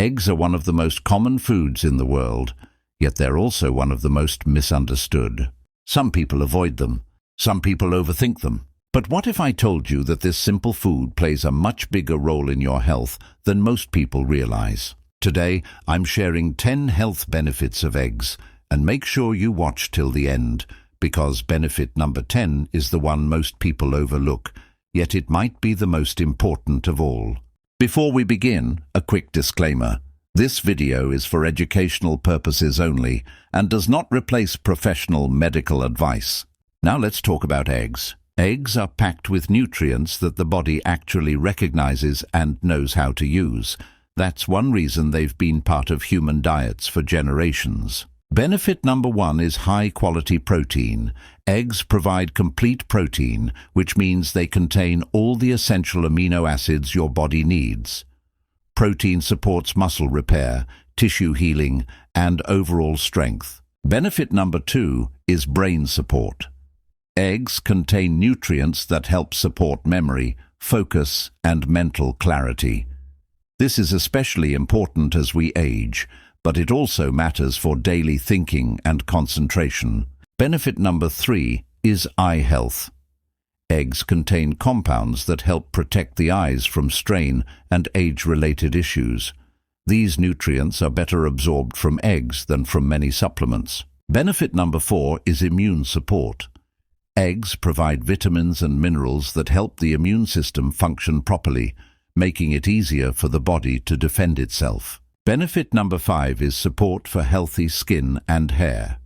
Eggs are one of the most common foods in the world, yet they're also one of the most misunderstood. Some people avoid them. Some people overthink them. But what if I told you that this simple food plays a much bigger role in your health than most people realize? Today, I'm sharing 10 health benefits of eggs, and make sure you watch till the end, because benefit number 10 is the one most people overlook, yet it might be the most important of all. Before we begin, a quick disclaimer. This video is for educational purposes only and does not replace professional medical advice. Now let's talk about eggs. Eggs are packed with nutrients that the body actually recognizes and knows how to use. That's one reason they've been part of human diets for generations. Benefit number 1 is high-quality protein. Eggs provide complete protein, which means they contain all the essential amino acids your body needs. Protein supports muscle repair, tissue healing, and overall strength. Benefit number 2 is brain support. Eggs contain nutrients that help support memory, focus, and mental clarity. This is especially important as we age, but it also matters for daily thinking and concentration. Benefit number 3 is eye health. Eggs contain compounds that help protect the eyes from strain and age-related issues. These nutrients are better absorbed from eggs than from many supplements. Benefit number 4 is immune support. Eggs provide vitamins and minerals that help the immune system function properly, making it easier for the body to defend itself. Benefit number 5 is support for healthy skin and hair.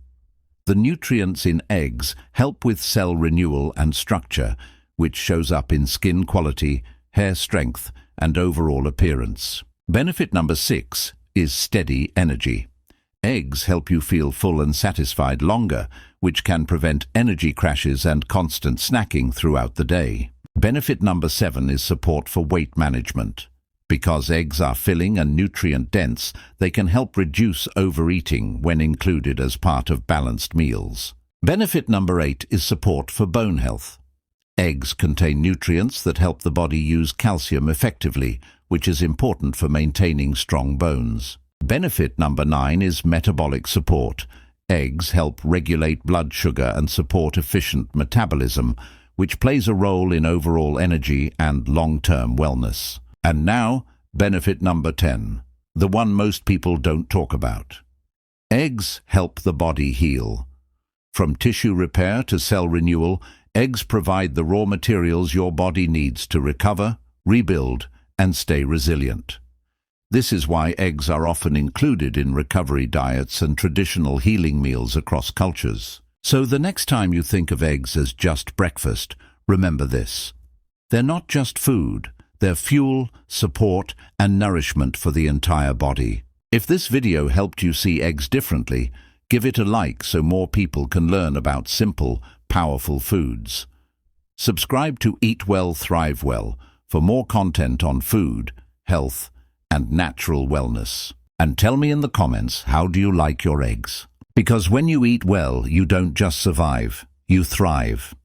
The nutrients in eggs help with cell renewal and structure, which shows up in skin quality, hair strength, and overall appearance. Benefit number 6 is steady energy. Eggs help you feel full and satisfied longer, which can prevent energy crashes and constant snacking throughout the day. Benefit number 7 is support for weight management. Because eggs are filling and nutrient-dense, they can help reduce overeating when included as part of balanced meals. Benefit number 8 is support for bone health. Eggs contain nutrients that help the body use calcium effectively, which is important for maintaining strong bones. Benefit number 9 is metabolic support. Eggs help regulate blood sugar and support efficient metabolism, which plays a role in overall energy and long-term wellness. And now, benefit number 10, the one most people don't talk about. Eggs help the body heal. From tissue repair to cell renewal, eggs provide the raw materials your body needs to recover, rebuild, and stay resilient. This is why eggs are often included in recovery diets and traditional healing meals across cultures. So the next time you think of eggs as just breakfast, remember this. They're not just food. They're fuel, support, and nourishment for the entire body. If this video helped you see eggs differently, give it a like so more people can learn about simple, powerful foods. Subscribe to Eat Well, Thrive Well for more content on food, health, and natural wellness. And tell me in the comments, how do you like your eggs? Because when you eat well, you don't just survive, you thrive.